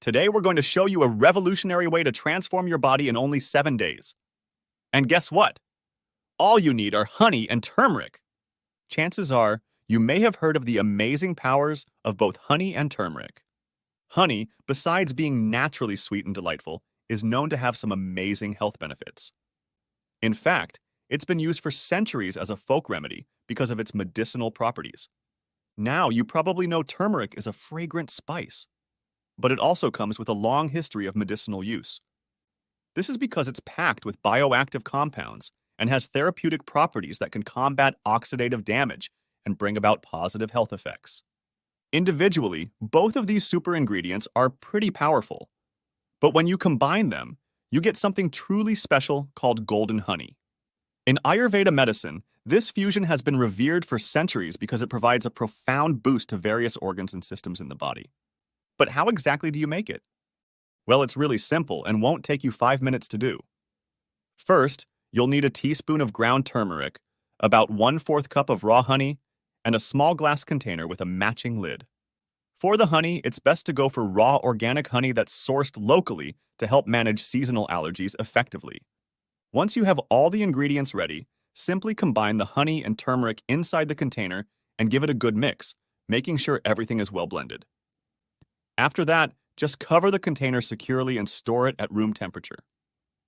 Today, we're going to show you a revolutionary way to transform your body in only 7 days. And guess what? All you need are honey and turmeric. Chances are, you may have heard of the amazing powers of both honey and turmeric. Honey, besides being naturally sweet and delightful, is known to have some amazing health benefits. In fact, it's been used for centuries as a folk remedy because of its medicinal properties. Now, you probably know turmeric is a fragrant spice, but it also comes with a long history of medicinal use. This is because it's packed with bioactive compounds and has therapeutic properties that can combat oxidative damage and bring about positive health effects. Individually, both of these super ingredients are pretty powerful, but when you combine them, you get something truly special called golden honey. In Ayurveda medicine, this fusion has been revered for centuries because it provides a profound boost to various organs and systems in the body. But how exactly do you make it? Well, it's really simple and won't take you 5 minutes to do. First, you'll need a teaspoon of ground turmeric, about 1/4 cup of raw honey, and a small glass container with a matching lid. For the honey, it's best to go for raw organic honey that's sourced locally to help manage seasonal allergies effectively. Once you have all the ingredients ready, simply combine the honey and turmeric inside the container and give it a good mix, making sure everything is well blended. After that, just cover the container securely and store it at room temperature.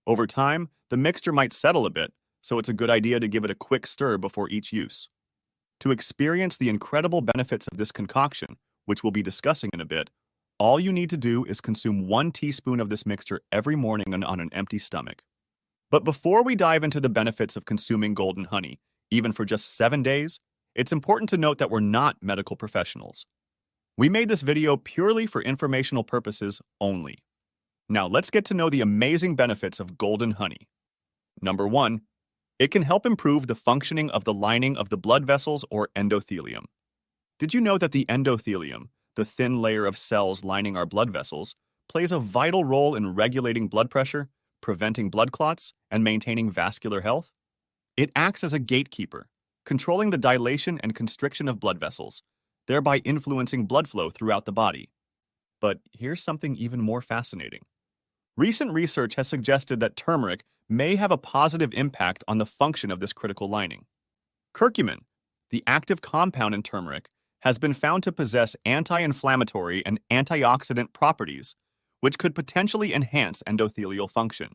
Over time, the mixture might settle a bit, so it's a good idea to give it a quick stir before each use. To experience the incredible benefits of this concoction, which we'll be discussing in a bit, all you need to do is consume 1 teaspoon of this mixture every morning and on an empty stomach. But before we dive into the benefits of consuming golden honey, even for just 7 days, it's important to note that we're not medical professionals. We made this video purely for informational purposes only. Now let's get to know the amazing benefits of golden honey. Number 1, it can help improve the functioning of the lining of the blood vessels or endothelium. Did you know that the endothelium, the thin layer of cells lining our blood vessels, plays a vital role in regulating blood pressure, preventing blood clots, and maintaining vascular health? It acts as a gatekeeper, controlling the dilation and constriction of blood vessels, thereby influencing blood flow throughout the body. But here's something even more fascinating. Recent research has suggested that turmeric may have a positive impact on the function of this critical lining. Curcumin, the active compound in turmeric, has been found to possess anti-inflammatory and antioxidant properties, which could potentially enhance endothelial function.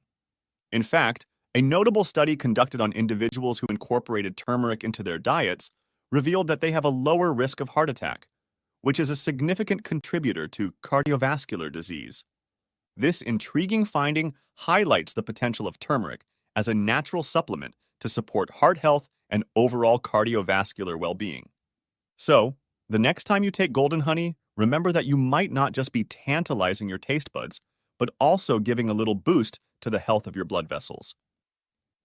In fact, a notable study conducted on individuals who incorporated turmeric into their diets revealed that they have a lower risk of heart attack, which is a significant contributor to cardiovascular disease. This intriguing finding highlights the potential of turmeric as a natural supplement to support heart health and overall cardiovascular well-being. So, the next time you take golden honey, remember that you might not just be tantalizing your taste buds, but also giving a little boost to the health of your blood vessels.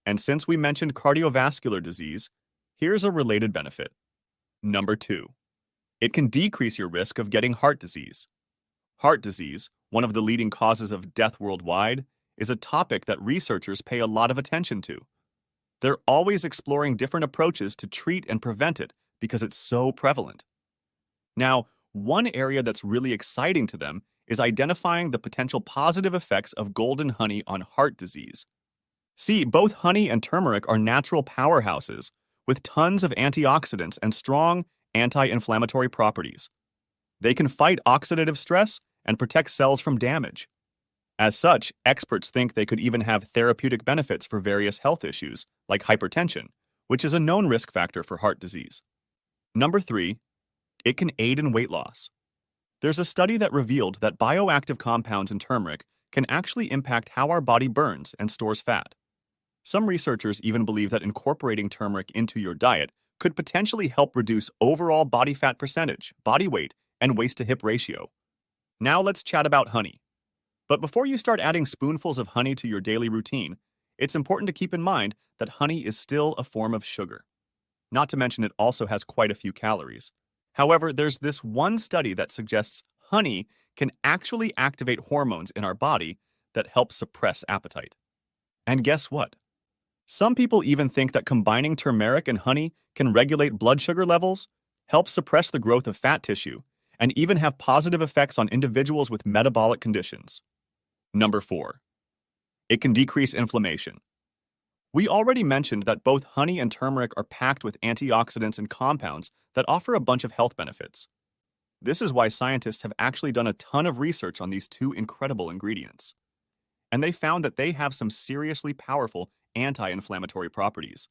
And since we mentioned cardiovascular disease, here's a related benefit. Number 2, it can decrease your risk of getting heart disease. Heart disease, one of the leading causes of death worldwide, is a topic that researchers pay a lot of attention to. They're always exploring different approaches to treat and prevent it because it's so prevalent. Now, one area that's really exciting to them is identifying the potential positive effects of golden honey on heart disease. See, both honey and turmeric are natural powerhouses with tons of antioxidants and strong anti-inflammatory properties. They can fight oxidative stress and protect cells from damage. As such, experts think they could even have therapeutic benefits for various health issues, like hypertension, which is a known risk factor for heart disease. Number 3, it can aid in weight loss. There's a study that revealed that bioactive compounds in turmeric can actually impact how our body burns and stores fat. Some researchers even believe that incorporating turmeric into your diet could potentially help reduce overall body fat percentage, body weight, and waist-to-hip ratio. Now let's chat about honey. But before you start adding spoonfuls of honey to your daily routine, it's important to keep in mind that honey is still a form of sugar. Not to mention it also has quite a few calories. However, there's this one study that suggests honey can actually activate hormones in our body that help suppress appetite. And guess what? Some people even think that combining turmeric and honey can regulate blood sugar levels, help suppress the growth of fat tissue, and even have positive effects on individuals with metabolic conditions. Number 4. It can decrease inflammation. We already mentioned that both honey and turmeric are packed with antioxidants and compounds that offer a bunch of health benefits. This is why scientists have actually done a ton of research on these two incredible ingredients. And they found that they have some seriously powerful anti-inflammatory properties.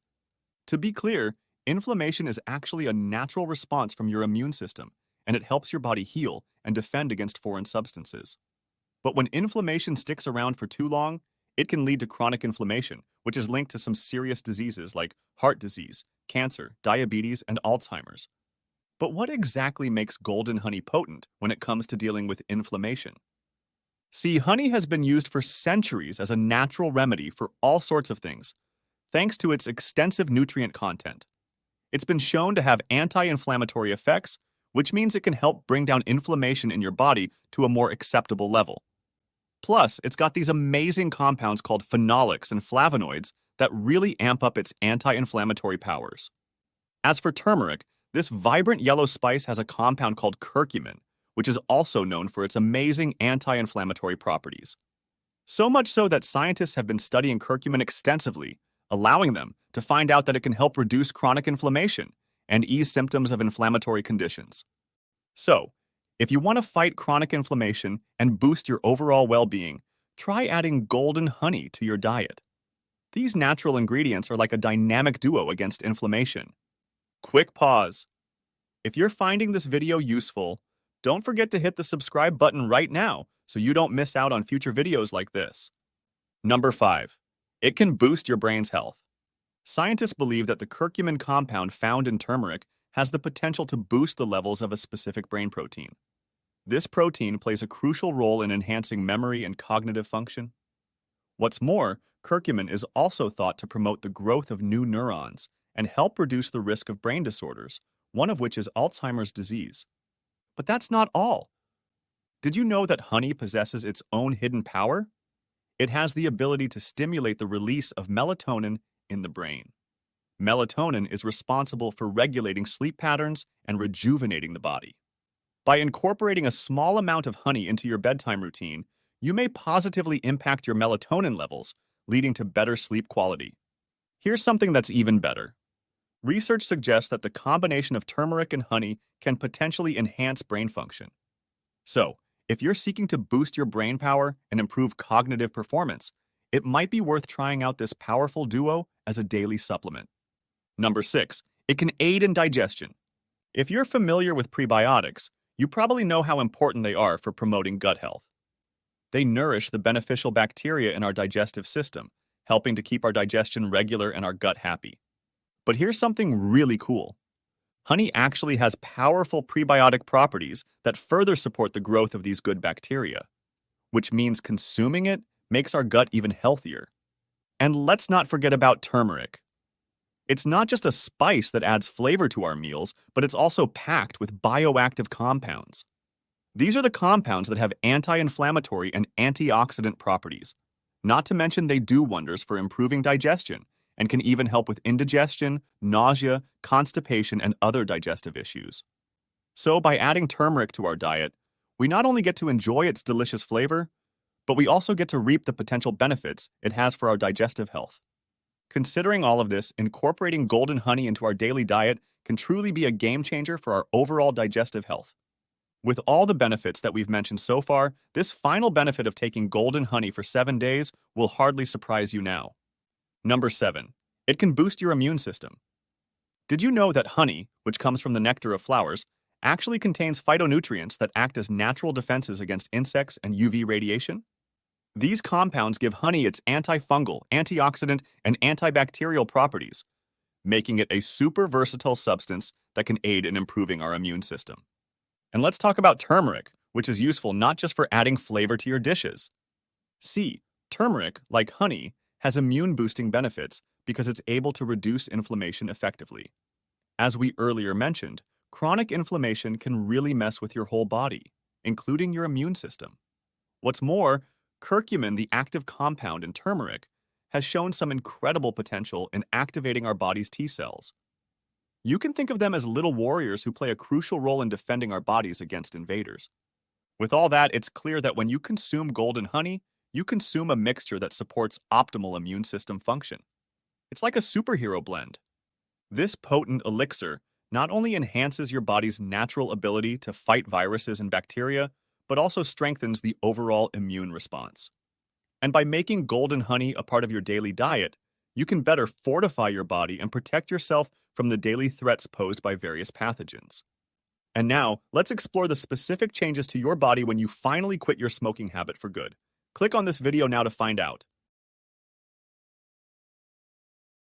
To be clear, inflammation is actually a natural response from your immune system, and it helps your body heal and defend against foreign substances. But when inflammation sticks around for too long, it can lead to chronic inflammation, which is linked to some serious diseases like heart disease, cancer, diabetes, and Alzheimer's. But what exactly makes golden honey potent when it comes to dealing with inflammation? See, honey has been used for centuries as a natural remedy for all sorts of things, thanks to its extensive nutrient content. It's been shown to have anti-inflammatory effects, which means it can help bring down inflammation in your body to a more acceptable level. Plus, it's got these amazing compounds called phenolics and flavonoids that really amp up its anti-inflammatory powers. As for turmeric, this vibrant yellow spice has a compound called curcumin, which is also known for its amazing anti-inflammatory properties. So much so that scientists have been studying curcumin extensively, allowing them to find out that it can help reduce chronic inflammation and ease symptoms of inflammatory conditions. So, if you want to fight chronic inflammation and boost your overall well-being, try adding golden honey to your diet. These natural ingredients are like a dynamic duo against inflammation. Quick pause. If you're finding this video useful, don't forget to hit the subscribe button right now so you don't miss out on future videos like this. Number 5. It can boost your brain's health. Scientists believe that the curcumin compound found in turmeric has the potential to boost the levels of a specific brain protein. This protein plays a crucial role in enhancing memory and cognitive function. What's more, curcumin is also thought to promote the growth of new neurons and help reduce the risk of brain disorders, one of which is Alzheimer's disease. But that's not all. Did you know that honey possesses its own hidden power? It has the ability to stimulate the release of melatonin in the brain. Melatonin is responsible for regulating sleep patterns and rejuvenating the body. By incorporating a small amount of honey into your bedtime routine, you may positively impact your melatonin levels, leading to better sleep quality. Here's something that's even better. Research suggests that the combination of turmeric and honey can potentially enhance brain function. So, if you're seeking to boost your brain power and improve cognitive performance, it might be worth trying out this powerful duo as a daily supplement. Number 6. It can aid in digestion. If you're familiar with prebiotics, you probably know how important they are for promoting gut health. They nourish the beneficial bacteria in our digestive system, helping to keep our digestion regular and our gut happy. But here's something really cool. Honey actually has powerful prebiotic properties that further support the growth of these good bacteria, which means consuming it makes our gut even healthier. And let's not forget about turmeric. It's not just a spice that adds flavor to our meals, but it's also packed with bioactive compounds. These are the compounds that have anti-inflammatory and antioxidant properties. Not to mention they do wonders for improving digestion and can even help with indigestion, nausea, constipation, and other digestive issues. So by adding turmeric to our diet, we not only get to enjoy its delicious flavor, but we also get to reap the potential benefits it has for our digestive health. Considering all of this, incorporating golden honey into our daily diet can truly be a game changer for our overall digestive health. With all the benefits that we've mentioned so far, this final benefit of taking golden honey for 7 days will hardly surprise you now. Number 7. It can boost your immune system. Did you know that honey, which comes from the nectar of flowers, actually contains phytonutrients that act as natural defenses against insects and UV radiation? These compounds give honey its antifungal, antioxidant, and antibacterial properties, making it a super versatile substance that can aid in improving our immune system. And let's talk about turmeric, which is useful not just for adding flavor to your dishes. See, turmeric, like honey, has immune-boosting benefits because it's able to reduce inflammation effectively. As we earlier mentioned, chronic inflammation can really mess with your whole body, including your immune system. What's more, curcumin, the active compound in turmeric, has shown some incredible potential in activating our body's T cells. You can think of them as little warriors who play a crucial role in defending our bodies against invaders. With all that, it's clear that when you consume golden honey, you consume a mixture that supports optimal immune system function. It's like a superhero blend. This potent elixir not only enhances your body's natural ability to fight viruses and bacteria, but also strengthens the overall immune response. And by making golden honey a part of your daily diet, you can better fortify your body and protect yourself from the daily threats posed by various pathogens. And now, let's explore the specific changes to your body when you finally quit your smoking habit for good. Click on this video now to find out.